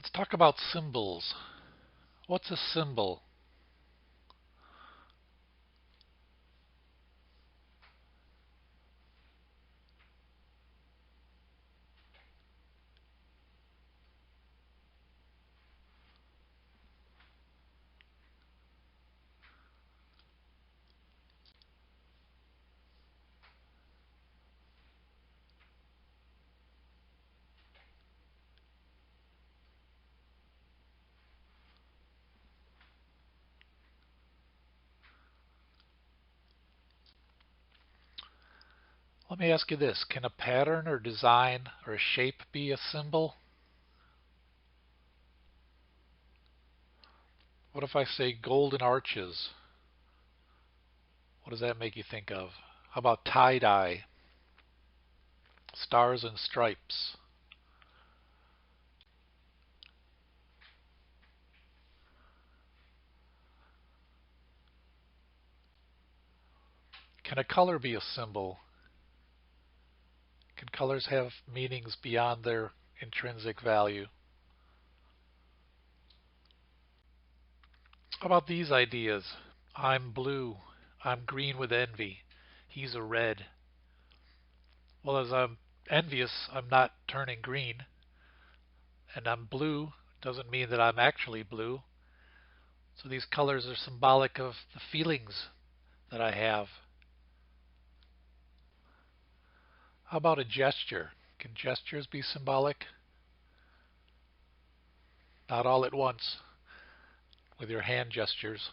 Let's talk about symbols. What's a symbol? Let me ask you this. Can a pattern or design or a shape be a symbol? What if I say golden arches? What does that make you think of? How about tie-dye? Stars and stripes? Can a color be a symbol? Can colors have meanings beyond their intrinsic value? How about these ideas? I'm blue. I'm green with envy. He's a red. Well, as I'm envious, I'm not turning green. And I'm blue doesn't mean that I'm actually blue. So these colors are symbolic of the feelings that I have. How about a gesture? Can gestures be symbolic? Not all at once with your hand gestures.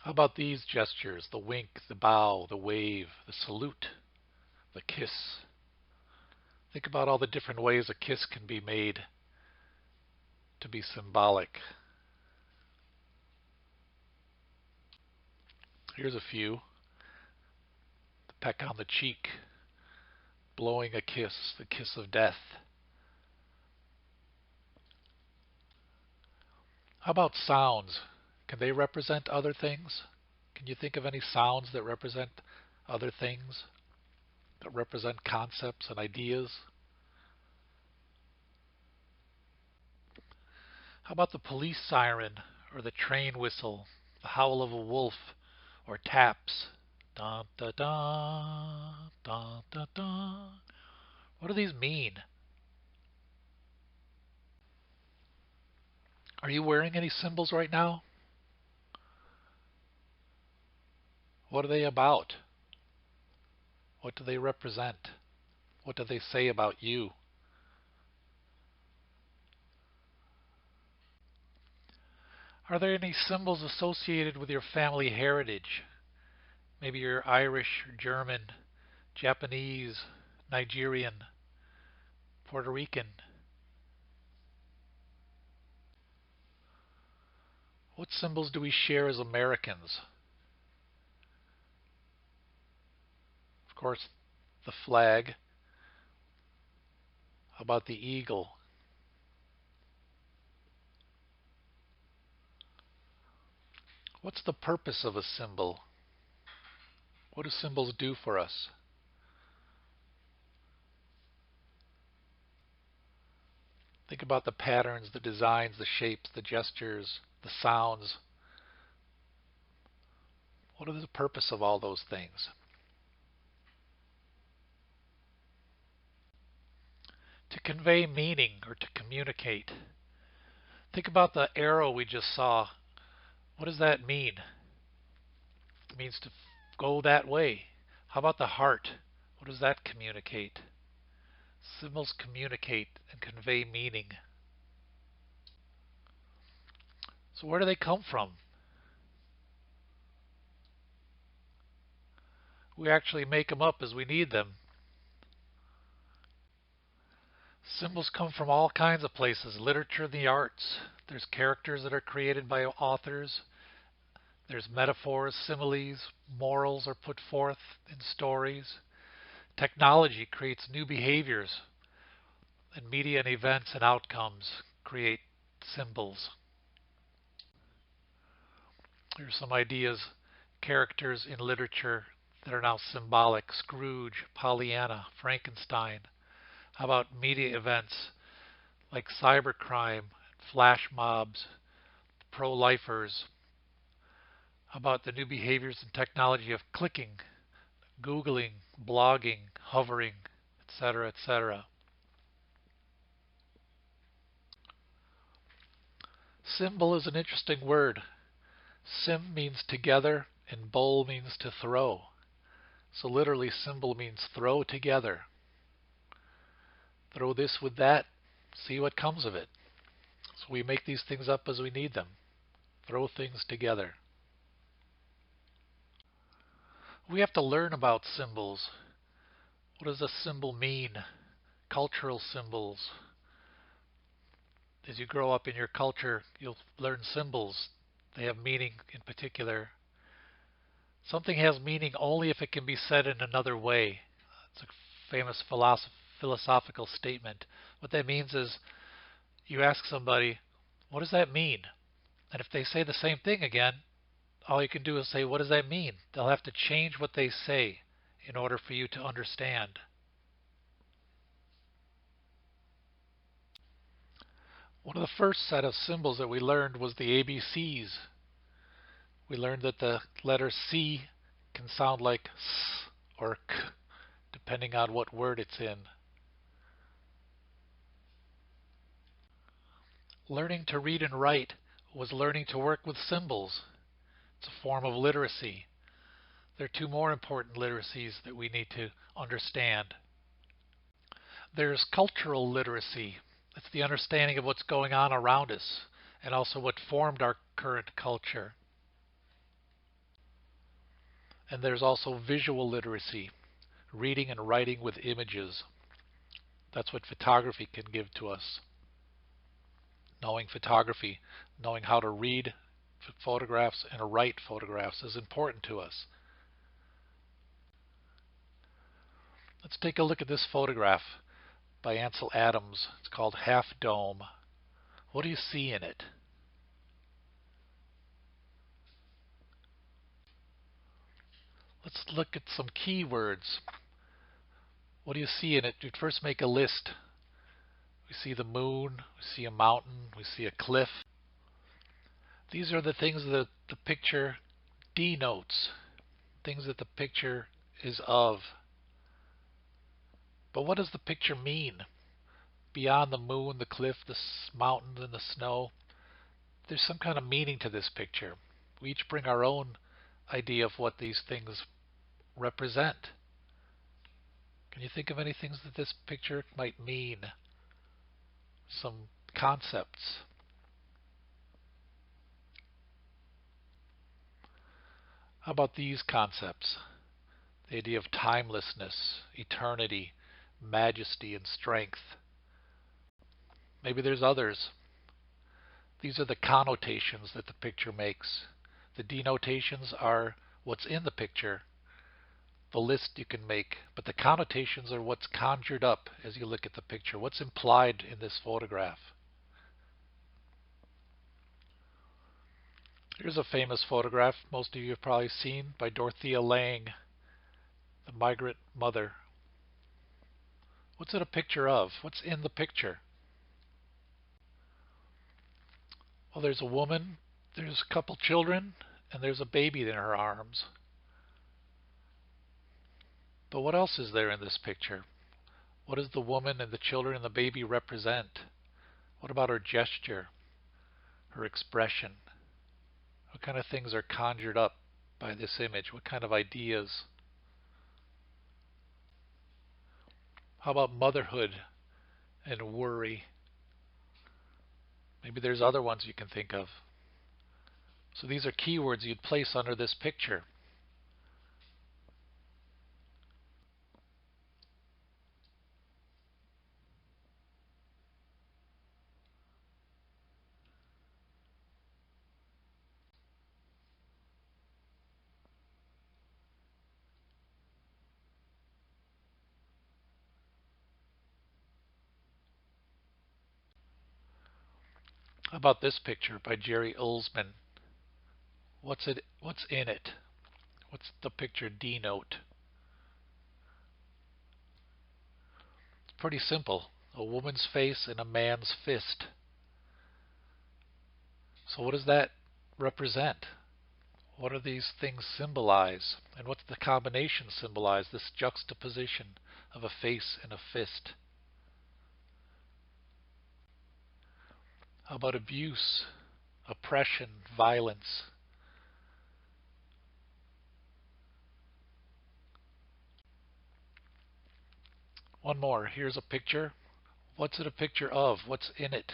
How about these gestures? The wink, the bow, the wave, the salute, the kiss. Think about all the different ways a kiss can be made to be symbolic. Here's a few. The peck on the cheek, blowing a kiss, the kiss of death. How about sounds? Can they represent other things? Can you think of any sounds that represent other things? That represent concepts and ideas? How about the police siren or the train whistle, the howl of a wolf, or taps? Dun, dun, dun, dun, dun, dun. What do these mean? Are you wearing any symbols right now? What are they about? What do they represent? What do they say about you? Are there any symbols associated with your family heritage? Maybe you're Irish, or German, Japanese, Nigerian, Puerto Rican. What symbols do we share as Americans? Of course, the flag. How about the eagle? What's the purpose of a symbol? What do symbols do for us? Think about the patterns, the designs, the shapes, the gestures, the sounds. What is the purpose of all those things? To convey meaning or to communicate. Think about the arrow we just saw. What does that mean? It means to go that way. How about the heart? What does that communicate? Symbols communicate and convey meaning. So where do they come from? We actually make them up as we need them. Symbols come from all kinds of places. Literature and the arts. There's characters that are created by authors. There's metaphors, similes, morals are put forth in stories. Technology creates new behaviors, and media and events and outcomes create symbols. Here's some ideas, characters in literature that are now symbolic. Scrooge, Pollyanna, Frankenstein. How about media events like cybercrime, flash mobs, pro-lifers? How about the new behaviors and technology of clicking, Googling, blogging, hovering, etc., etc.? Symbol is an interesting word. Sim means together and bol means to throw. So literally symbol means throw together. Throw this with that, see what comes of it. So we make these things up as we need them. Throw things together. We have to learn about symbols. What does a symbol mean? Cultural symbols. As you grow up in your culture, you'll learn symbols. They have meaning in particular. Something has meaning only if it can be said in another way. It's a famous philosophical statement. What that means is you ask somebody, what does that mean? And if they say the same thing again, all you can do is say, what does that mean? They'll have to change what they say in order for you to understand. One of the first set of symbols that we learned was the ABCs. We learned that the letter C can sound like S or K, depending on what word it's in. Learning to read and write was learning to work with symbols. It's a form of literacy. There are two more important literacies that we need to understand. There's cultural literacy. It's the understanding of what's going on around us and also what formed our current culture. And there's also visual literacy, reading and writing with images. That's what photography can give to us. Knowing photography, knowing how to read photographs and write photographs is important to us. Let's take a look at this photograph by Ansel Adams. It's called Half Dome. What do you see in it? Let's look at some keywords. What do you see in it? You'd first make a list. We see the moon, we see a mountain, we see a cliff. These are the things that the picture denotes, things that the picture is of. But what does the picture mean? Beyond the moon, the cliff, the mountain, and the snow, there's some kind of meaning to this picture. We each bring our own idea of what these things represent. Can you think of any things that this picture might mean? Some concepts. How about these concepts? The idea of timelessness, eternity, majesty, and strength. Maybe there's others. These are the connotations that the picture makes. The denotations are what's in the picture, the list you can make, but the connotations are what's conjured up as you look at the picture, what's implied in this photograph. Here's a famous photograph most of you have probably seen by Dorothea Lange, the migrant mother. What's it a picture of? What's in the picture? Well, there's a woman, there's a couple children, and there's a baby in her arms. But what else is there in this picture? What does the woman and the children and the baby represent? What about her gesture, her expression? What kind of things are conjured up by this image? What kind of ideas? How about motherhood and worry? Maybe there's other ones you can think of. So these are keywords you'd place under this picture. How about this picture by Jerry Ulsman? What's in it? What's the picture denote? pretty simple. A woman's face and a man's fist. So what does that represent? What do these things symbolize? And what's the combination symbolize? This juxtaposition of a face and a fist. How about abuse, oppression, violence? One more. Here's a picture. What's it a picture of? What's in it?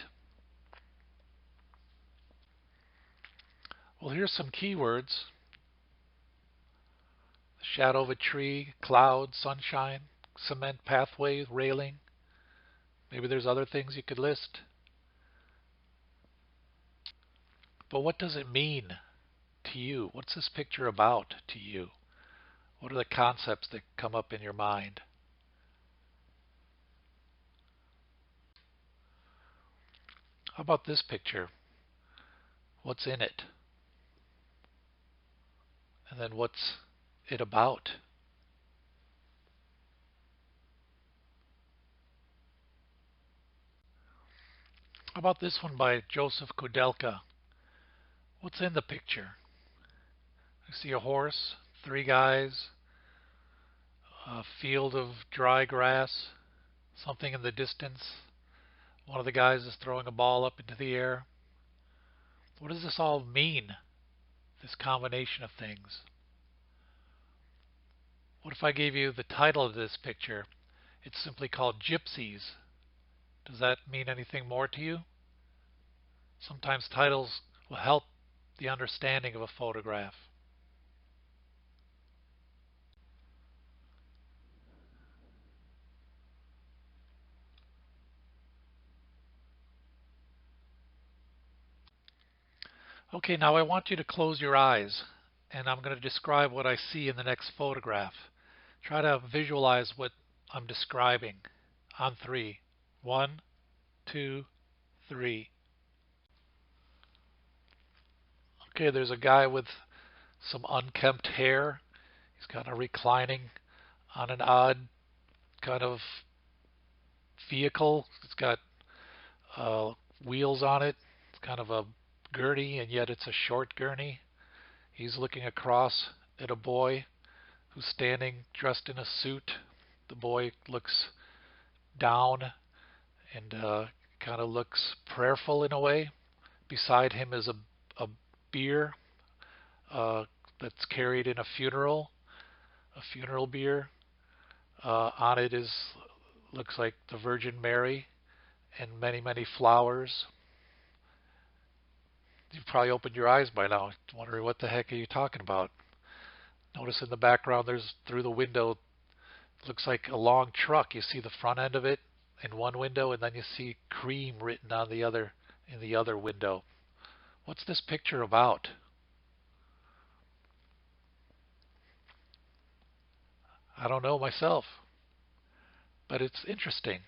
Well, here's some keywords. Shadow of a tree, cloud, sunshine, cement pathway, railing. Maybe there's other things you could list. But what does it mean to you? What's this picture about to you? What are the concepts that come up in your mind? How about this picture? What's in it? And then what's it about? How about this one by Joseph Kudelka? What's in the picture? I see a horse, three guys, a field of dry grass, something in the distance. One of the guys is throwing a ball up into the air. What does this all mean, this combination of things? What if I gave you the title of this picture? It's simply called Gypsies. Does that mean anything more to you? Sometimes titles will help the understanding of a photograph. Okay, now I want you to close your eyes, and I'm going to describe what I see in the next photograph. Try to visualize what I'm describing on three. 1, 2, 3. Okay, there's a guy with some unkempt hair. He's kind of reclining on an odd kind of vehicle. It's got wheels on it. It's kind of a gurney, and yet it's a short gurney. He's looking across at a boy who's standing dressed in a suit. The boy looks down and kind of looks prayerful in a way. Beside him is a bier uh, that's carried in a funeral bier. On it is looks like the Virgin Mary and many, many flowers. You've probably opened your eyes by now, wondering what the heck are you talking about. Notice in the background, there's through the window, looks like a long truck. You see the front end of it in one window, and then you see cream written on the other in the other window. What's this picture about? I don't know myself, but it's interesting.